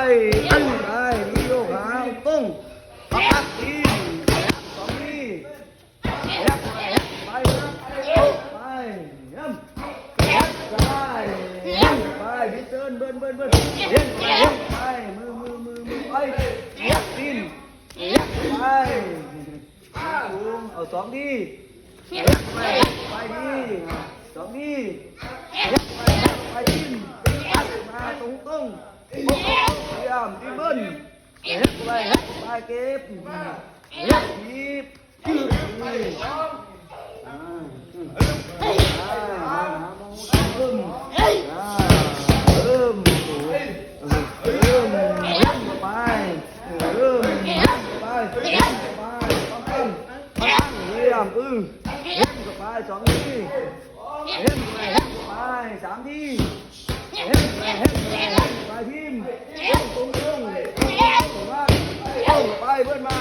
ไปมีโยกหางตุ้งปักตีสองทีไปย้ำไปดิเติ้ลเบิ้ลไปมือไปตีนไปเอาสองทีไปดีสองทีไปตีนมาตรงพยายามตีเบิ้ลไปเก็บทีบไปสองทีไปสามทีไปทีมตรงไปเพื่อนมา